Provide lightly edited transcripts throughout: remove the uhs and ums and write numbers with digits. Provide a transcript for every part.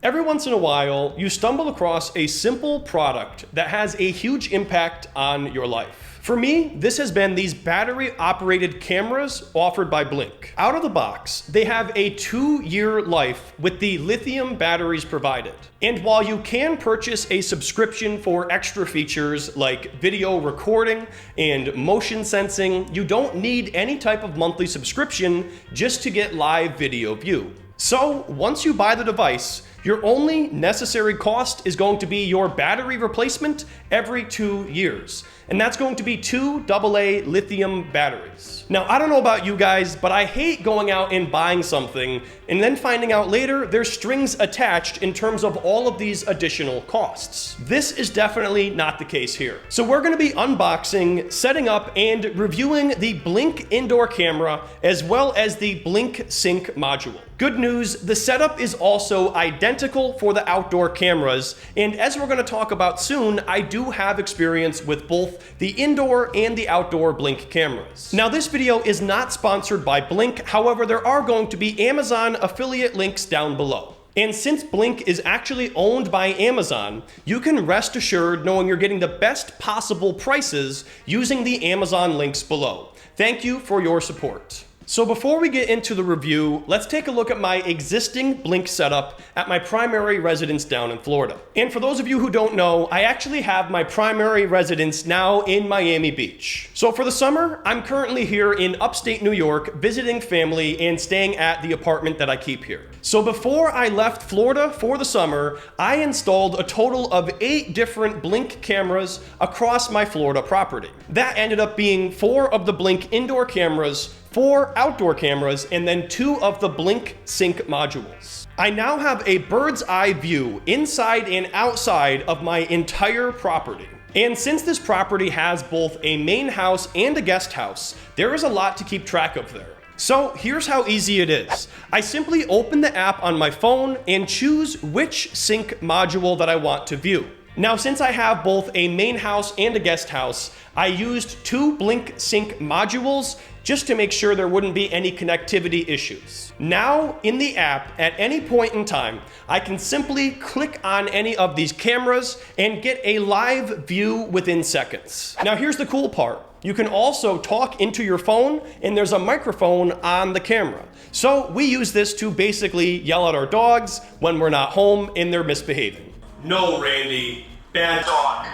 Every once in a while, you stumble across a simple product that has a huge impact on your life. For me, this has been these battery-operated cameras offered by Blink. Out of the box, they have a 2-year life with the lithium batteries provided. And while you can purchase a subscription for extra features like video recording and motion sensing, you don't need any type of monthly subscription just to get live video view. So once you buy the device, your only necessary cost is going to be your battery replacement every 2 years. And that's going to be 2 AA lithium batteries. Now, I don't know about you guys, but I hate going out and buying something and then finding out later there's strings attached in terms of all of these additional costs. This is definitely not the case here. So we're gonna be unboxing, setting up, and reviewing the Blink indoor camera as well as the Blink Sync module. Good news, the setup is also identical for the outdoor cameras, and as we're going to talk about soon, I do have experience with both the indoor and the outdoor Blink cameras. Now, this video is not sponsored by Blink, however, there are going to be Amazon affiliate links down below. And since Blink is actually owned by Amazon, you can rest assured knowing you're getting the best possible prices using the Amazon links below. Thank you for your support. So before we get into the review, let's take a look at my existing Blink setup at my primary residence down in Florida. And for those of you who don't know, I actually have my primary residence now in Miami Beach. So for the summer, I'm currently here in upstate New York visiting family and staying at the apartment that I keep here. So before I left Florida for the summer, I installed a total of 8 different Blink cameras across my Florida property. That ended up being 4 of the Blink indoor cameras, 4 outdoor cameras, and then 2 of the Blink Sync modules. I now have a bird's eye view inside and outside of my entire property. And since this property has both a main house and a guest house, there is a lot to keep track of there. So here's how easy it is. I simply open the app on my phone and choose which sync module that I want to view. Now, since I have both a main house and a guest house, I used 2 Blink Sync modules just to make sure there wouldn't be any connectivity issues. Now, in the app, at any point in time, I can simply click on any of these cameras and get a live view within seconds. Now, here's the cool part. You can also talk into your phone, and there's a microphone on the camera. So we use this to basically yell at our dogs when we're not home and they're misbehaving. No, Randy. Bad dog,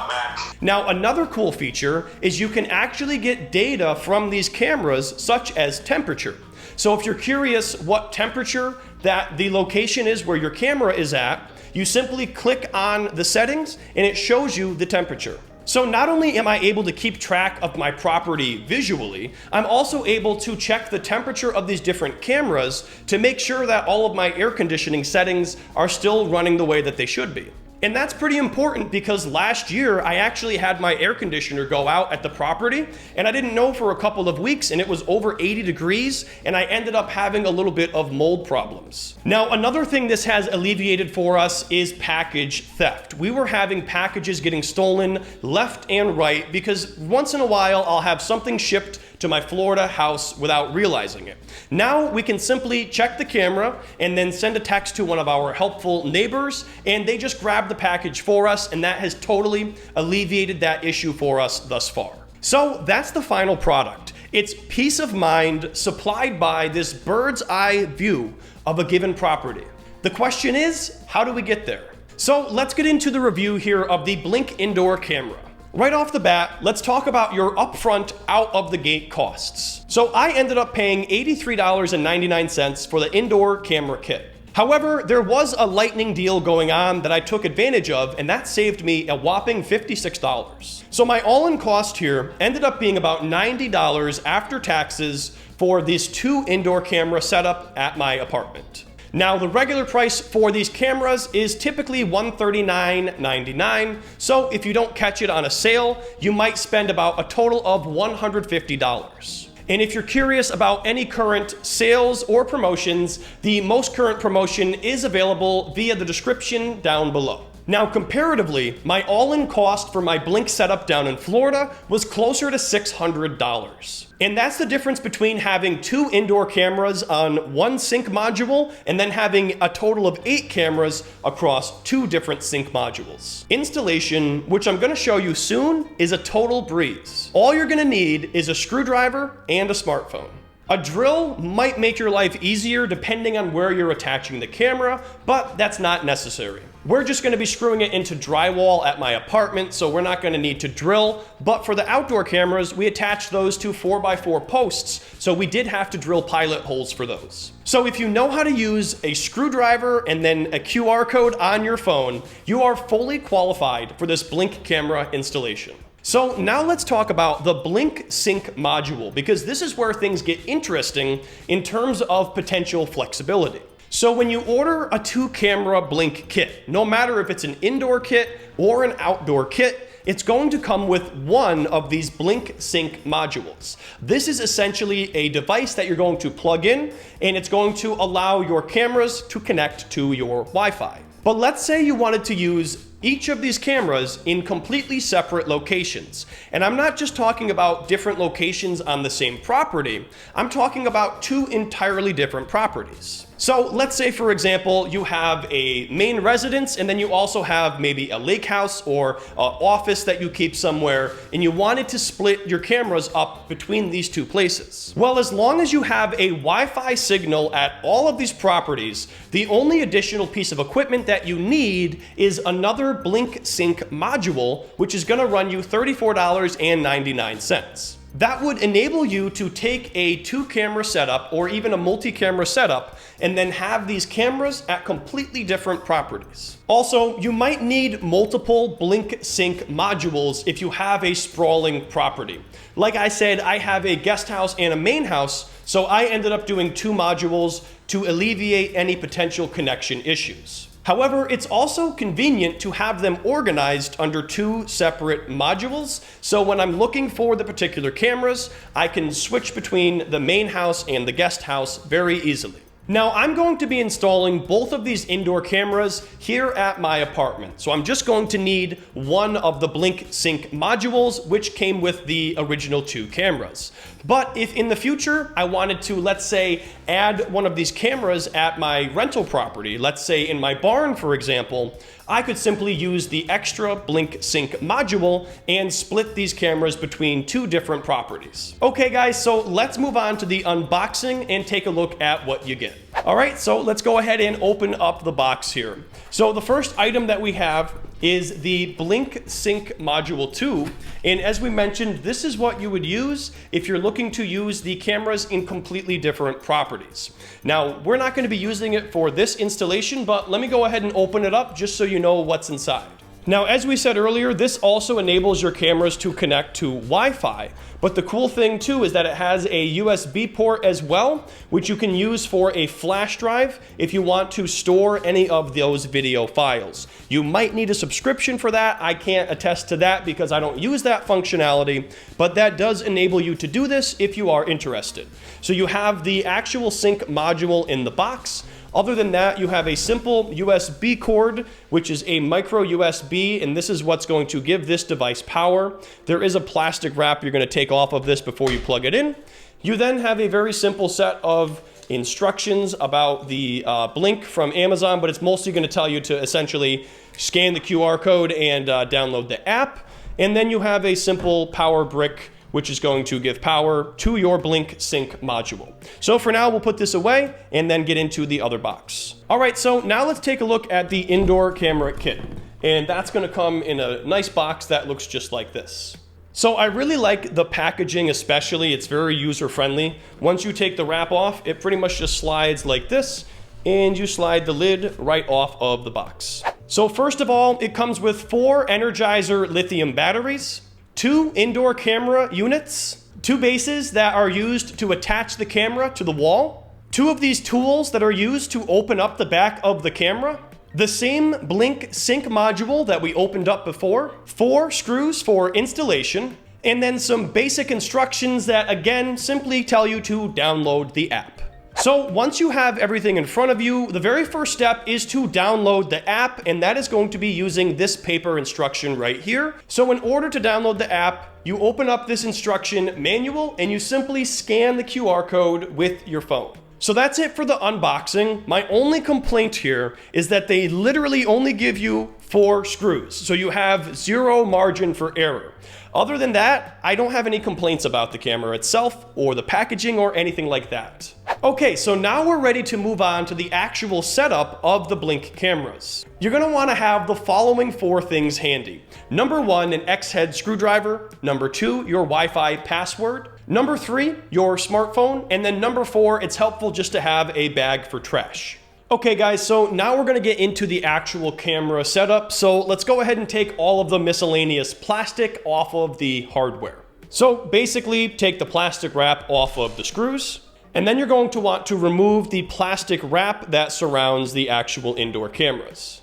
Max. Now, another cool feature is you can actually get data from these cameras, such as temperature. So if you're curious what temperature that the location is where your camera is at, you simply click on the settings and it shows you the temperature. So not only am I able to keep track of my property visually, I'm also able to check the temperature of these different cameras to make sure that all of my air conditioning settings are still running the way that they should be. And that's pretty important because last year I actually had my air conditioner go out at the property and I didn't know for a couple of weeks and it was over 80 degrees and I ended up having a little bit of mold problems. Now, another thing this has alleviated for us is package theft. We were having packages getting stolen left and right because once in a while I'll have something shipped to my Florida house without realizing it. Now we can simply check the camera and then send a text to one of our helpful neighbors and they just grab the package for us, and that has totally alleviated that issue for us thus far. So that's the final product. It's peace of mind supplied by this bird's eye view of a given property. The question is, how do we get there? So let's get into the review here of the Blink indoor camera. Right off the bat, let's talk about your upfront out of the gate costs. So I ended up paying $83.99 for the indoor camera kit. However, there was a lightning deal going on that I took advantage of, and that saved me a whopping $56. So my all-in cost here ended up being about $90 after taxes for these 2 indoor camera setup at my apartment. Now, the regular price for these cameras is typically $139.99, so if you don't catch it on a sale, you might spend about a total of $150. And if you're curious about any current sales or promotions, the most current promotion is available via the description down below. Now, comparatively, my all-in cost for my Blink setup down in Florida was closer to $600. And that's the difference between having 2 indoor cameras on one sync module and then having a total of 8 cameras across 2 different sync modules. Installation, which I'm going to show you soon, is a total breeze. All you're going to need is a screwdriver and a smartphone. A drill might make your life easier depending on where you're attaching the camera, but that's not necessary. We're just going to be screwing it into drywall at my apartment, so we're not going to need to drill. But for the outdoor cameras, we attached those to 4x4 posts, so we did have to drill pilot holes for those. So if you know how to use a screwdriver and then a QR code on your phone, you are fully qualified for this Blink camera installation. So now let's talk about the Blink Sync module, because this is where things get interesting in terms of potential flexibility. So when you order a 2-camera Blink kit, no matter if it's an indoor kit or an outdoor kit, it's going to come with one of these Blink Sync modules. This is essentially a device that you're going to plug in, and it's going to allow your cameras to connect to your Wi-Fi. But let's say you wanted to use each of these cameras in completely separate locations. And I'm not just talking about different locations on the same property, I'm talking about 2 entirely different properties. So let's say, for example, you have a main residence and then you also have maybe a lake house or an office that you keep somewhere, and you wanted to split your cameras up between these 2 places. Well, as long as you have a Wi-Fi signal at all of these properties, the only additional piece of equipment that you need is another Blink Sync module, which is going to run you $34.99. That would enable you to take a 2-camera setup or even a multi-camera setup and then have these cameras at completely different properties. Also, you might need multiple Blink Sync modules if you have a sprawling property. Like I said, I have a guest house and a main house, so I ended up doing 2 modules to alleviate any potential connection issues. However, it's also convenient to have them organized under 2 separate modules, so when I'm looking for the particular cameras, I can switch between the main house and the guest house very easily. Now, I'm going to be installing both of these indoor cameras here at my apartment, so I'm just going to need one of the Blink Sync modules, which came with the original 2 cameras. But if in the future I wanted to, let's say, add one of these cameras at my rental property, let's say in my barn, for example, I could simply use the extra Blink Sync module and split these cameras between 2 different properties. Okay guys, so let's move on to the unboxing and take a look at what you get. All right, so let's go ahead and open up the box here. So the first item that we have is the Blink Sync Module 2. And as we mentioned, this is what you would use if you're looking to use the cameras in completely different properties. Now, we're not going to be using it for this installation, but let me go ahead and open it up just so you know what's inside. Now, as we said earlier, this also enables your cameras to connect to Wi-Fi. But the cool thing too is that it has a USB port as well, which you can use for a flash drive if you want to store any of those video files. You might need a subscription for that. I can't attest to that because I don't use that functionality, but that does enable you to do this if you are interested. So you have the actual sync module in the box. Other than that, you have a simple USB cord, which is a micro USB, and this is what's going to give this device power. There is a plastic wrap you're going to take off of this before you plug it in. You then have a very simple set of instructions about the Blink from Amazon, but it's mostly going to tell you to essentially scan the QR code and download the app. And then you have a simple power brick, which is going to give power to your Blink Sync module. So for now, we'll put this away and then get into the other box. All right, so now let's take a look at the indoor camera kit. And that's gonna come in a nice box that looks just like this. So I really like the packaging especially. It's very user-friendly. Once you take the wrap off, it pretty much just slides like this, and you slide the lid right off of the box. So first of all, it comes with 4 Energizer lithium batteries, 2 indoor camera units, 2 bases that are used to attach the camera to the wall, 2 of these tools that are used to open up the back of the camera, the same Blink Sync module that we opened up before, 4 screws for installation, and then some basic instructions that again simply tell you to download the app. So once you have everything in front of you, the very first step is to download the app, and that is going to be using this paper instruction right here. So in order to download the app, you open up this instruction manual and you simply scan the QR code with your phone. So that's it for the unboxing. My only complaint here is that they literally only give you 4 screws, so you have 0 margin for error. Other than that, I don't have any complaints about the camera itself or the packaging or anything like that. Okay, so now we're ready to move on to the actual setup of the Blink cameras. You're gonna wanna have the following 4 things handy. Number 1, an X-head screwdriver. Number 2, your Wi-Fi password. Number 3, your smartphone. And then number 4, it's helpful just to have a bag for trash. Okay guys, so now we're gonna get into the actual camera setup. So let's go ahead and take all of the miscellaneous plastic off of the hardware. So basically take the plastic wrap off of the screws, and then you're going to want to remove the plastic wrap that surrounds the actual indoor cameras.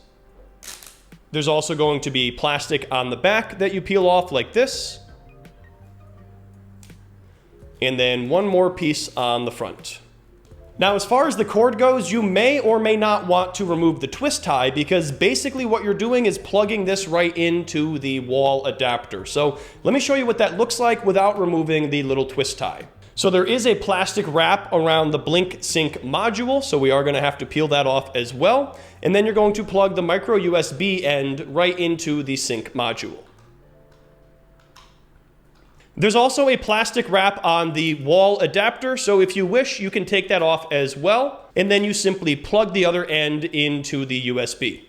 There's also going to be plastic on the back that you peel off like this. And then one more piece on the front. Now, as far as the cord goes, you may or may not want to remove the twist tie, because basically what you're doing is plugging this right into the wall adapter. So let me show you what that looks like without removing the little twist tie. So there is a plastic wrap around the Blink Sync module, so we are going to have to peel that off as well. And then you're going to plug the micro USB end right into the Sync module. There's also a plastic wrap on the wall adapter, so if you wish, you can take that off as well, and then you simply plug the other end into the USB.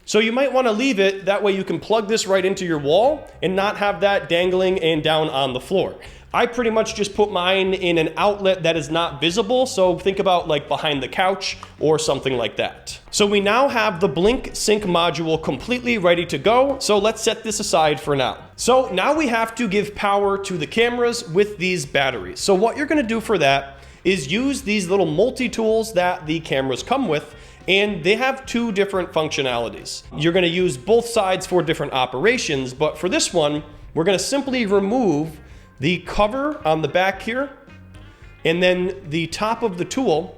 So you might want to leave it, that way you can plug this right into your wall and not have that dangling and down on the floor. I pretty much just put mine in an outlet that is not visible, so think about like behind the couch or something like that. So we now have the Blink Sync module completely ready to go, so let's set this aside for now. So now we have to give power to the cameras with these batteries. So what you're going to do for that is use these little multi-tools that the cameras come with, and they have 2 different functionalities. You're going to use both sides for different operations, but for this one, we're going to simply remove the cover on the back here, and then the top of the tool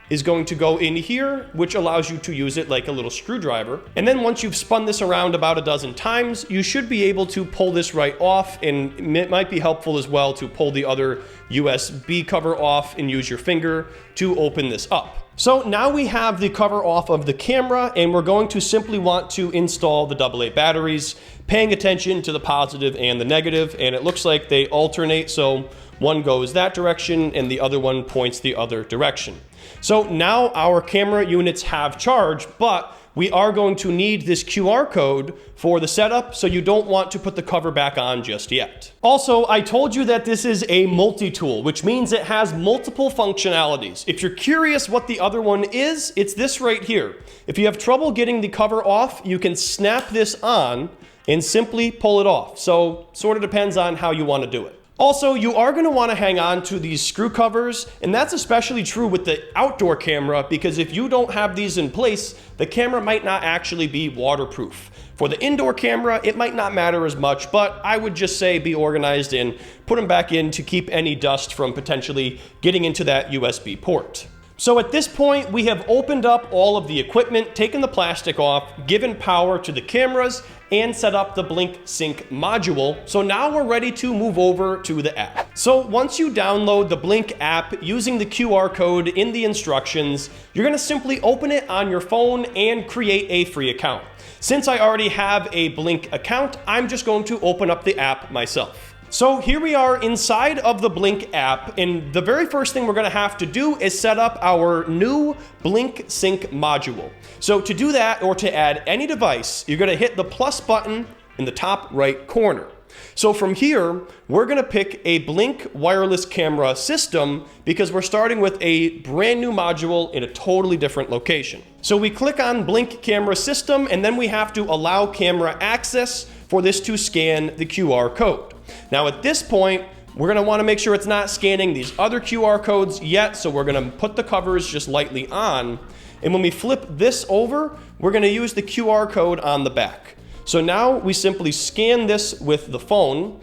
is going to go in here, which allows you to use it like a little screwdriver. And then once you've spun this around about a dozen times, you should be able to pull this right off, and it might be helpful as well to pull the other USB cover off and use your finger to open this up. So now we have the cover off of the camera, and we're going to simply want to install the AA batteries, paying attention to the positive and the negative, and it looks like they alternate, so one goes that direction and the other one points the other direction. So now our camera units have charge, but we are going to need this QR code for the setup, so you don't want to put the cover back on just yet. Also, I told you that this is a multi-tool, which means it has multiple functionalities. If you're curious what the other one is, it's this right here. If you have trouble getting the cover off, you can snap this on and simply pull it off. So sort of depends on how you want to do it. Also, you are going to want to hang on to these screw covers, and that's especially true with the outdoor camera, because if you don't have these in place, the camera might not actually be waterproof. For the indoor camera, it might not matter as much, but I would just say be organized and put them back in to keep any dust from potentially getting into that USB port. So at this point, we have opened up all of the equipment, taken the plastic off, given power to the cameras, and set up the Blink Sync module. So now we're ready to move over to the app. So once you download the Blink app using the QR code in the instructions, you're gonna simply open it on your phone and create a free account. Since I already have a Blink account, I'm just going to open up the app myself. So here we are inside of the Blink app, and the very first thing we're gonna have to do is set up our new Blink Sync module. So to do that, or to add any device, you're gonna hit the plus button in the top right corner. So from here, we're gonna pick a Blink wireless camera system, because we're starting with a brand new module in a totally different location. So we click on Blink camera system, and then we have to allow camera access for this to scan the QR code. Now at this point, we're gonna wanna make sure it's not scanning these other QR codes yet, so we're gonna put the covers just lightly on. And when we flip this over, we're gonna use the QR code on the back. So now we simply scan this with the phone,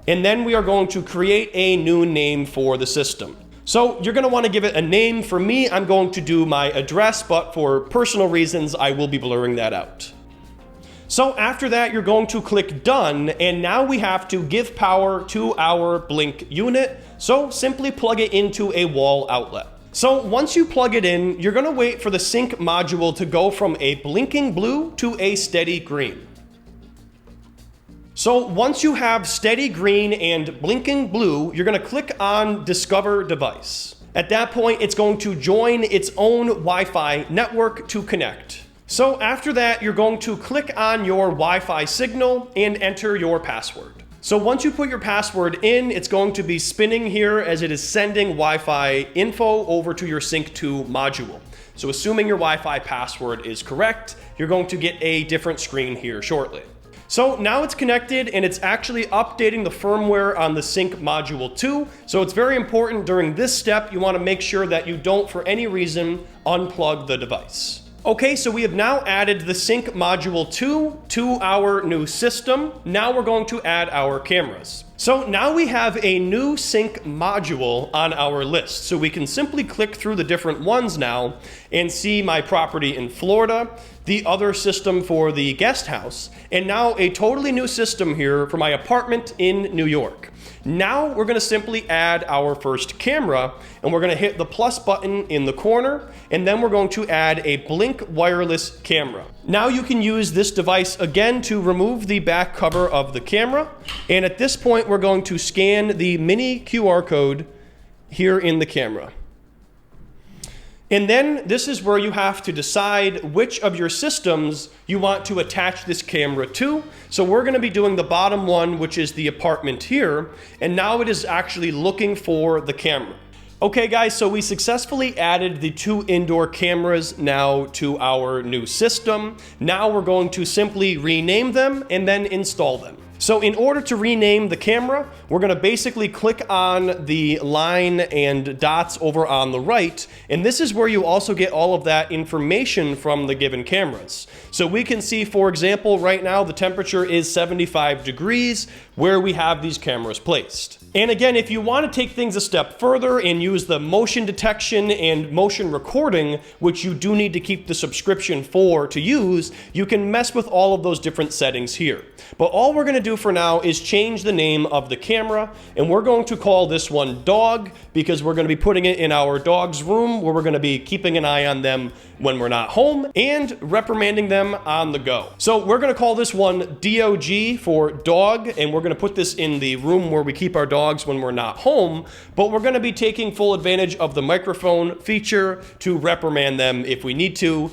and then we are going to create a new name for the system. So you're going to want to give it a name. For me, I'm going to do my address, but for personal reasons, I will be blurring that out. So after that, you're going to click done, and now we have to give power to our Blink unit. So simply plug it into a wall outlet. So once you plug it in, you're going to wait for the sync module to go from a blinking blue to a steady green. So once you have steady green and blinking blue, you're going to click on Discover Device. At that point, it's going to join its own Wi-Fi network to connect. So after that, you're going to click on your Wi-Fi signal and enter your password. So once you put your password in, it's going to be spinning here as it is sending Wi-Fi info over to your Sync 2 module. So assuming your Wi-Fi password is correct, you're going to get a different screen here shortly. So now it's connected and it's actually updating the firmware on the Sync Module 2. So it's very important during this step, you want to make sure that you don't for any reason unplug the device. Okay, so we have now added the Sync Module 2 to our new system. Now we're going to add our cameras. So now we have a new Sync module on our list. So we can simply click through the different ones now and see my property in Florida, the other system for the guest house, and now a totally new system here for my apartment in New York. Now we're going to simply add our first camera, and we're going to hit the plus button in the corner, and then we're going to add a Blink wireless camera. Now you can use this device again to remove the back cover of the camera, and at this point we're going to scan the mini QR code here in the camera. And then this is where you have to decide which of your systems you want to attach this camera to. So we're going to be doing the bottom one, which is the apartment here. And now it is actually looking for the camera. Okay guys, so we successfully added the 2 indoor cameras now to our new system. Now we're going to simply rename them and then install them. So in order to rename the camera, we're going to basically click on the line and dots over on the right, and this is where you also get all of that information from the given cameras. So we can see, for example, right now the temperature is 75 degrees where we have these cameras placed. And again, if you want to take things a step further and use the motion detection and motion recording, which you do need to keep the subscription for to use, you can mess with all of those different settings here. But all we're going to do for now is change the name of the camera, and we're going to call this one Dog because we're going to be putting it in our dog's room where we're going to be keeping an eye on them when we're not home and reprimanding them on the go. So we're going to call this one DOG for dog, and we're going to put this in the room where we keep our dogs when we're not home, but we're going to be taking full advantage of the microphone feature to reprimand them if we need to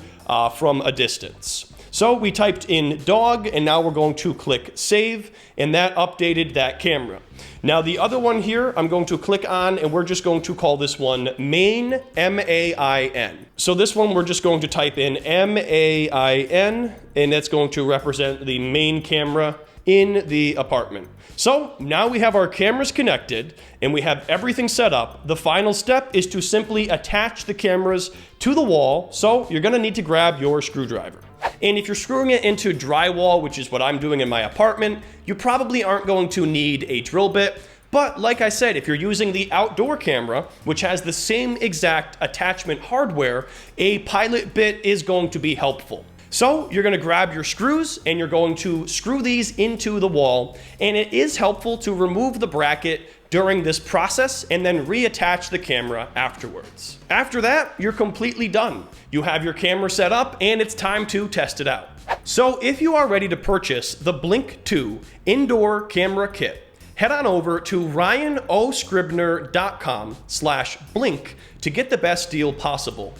from a distance. So we typed in dog, and now we're going to click save, and that updated that camera. Now the other one here, I'm going to click on, and we're just going to call this one main, M-A-I-N. So this one, we're just going to type in M-A-I-N, and that's going to represent the main camera in the apartment. So now we have our cameras connected and we have everything set up. The final step is to simply attach the cameras to the wall. So you're going to need to grab your screwdriver. And if you're screwing it into drywall, which is what I'm doing in my apartment, you probably aren't going to need a drill bit. But like I said, if you're using the outdoor camera, which has the same exact attachment hardware, a pilot bit is going to be helpful. So you're going to grab your screws and you're going to screw these into the wall, and it is helpful to remove the bracket during this process and then reattach the camera afterwards. After that, you're completely done. You have your camera set up and it's time to test it out. So if you are ready to purchase the Blink 2 indoor camera kit, head on over to ryanoscribner.com/blink to get the best deal possible.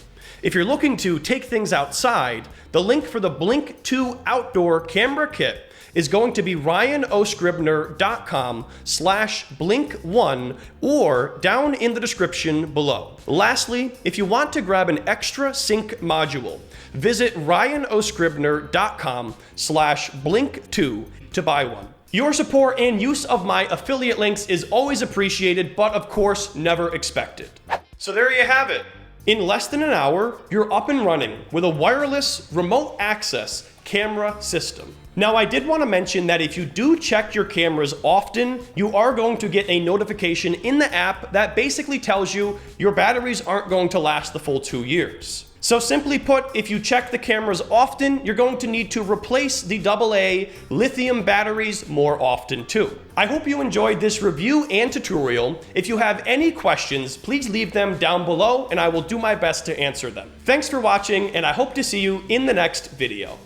If you're looking to take things outside, the link for the Blink 2 outdoor camera kit is going to be ryanoscribner.com/blink1 or down in the description below. Lastly, if you want to grab an extra sync module, visit ryanoscribner.com/blink2 to buy one. Your support and use of my affiliate links is always appreciated, but of course, never expected. So there you have it. In less than an hour, you're up and running with a wireless remote access camera system. Now, I did want to mention that if you do check your cameras often, you are going to get a notification in the app that basically tells you your batteries aren't going to last the full 2 years. So simply put, if you check the cameras often, you're going to need to replace the AA lithium batteries more often too. I hope you enjoyed this review and tutorial. If you have any questions, please leave them down below and I will do my best to answer them. Thanks for watching, and I hope to see you in the next video.